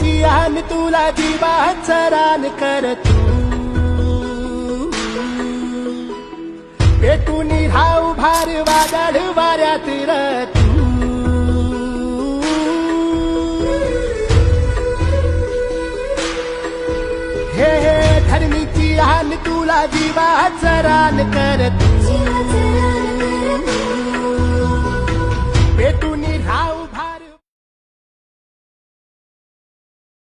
धरणीची आन तुला जीवात सरान कर तू पेटून राहू भार वादळ वाऱ्यात र तू हे धरणीची आन तुला जीवात सरान कर तू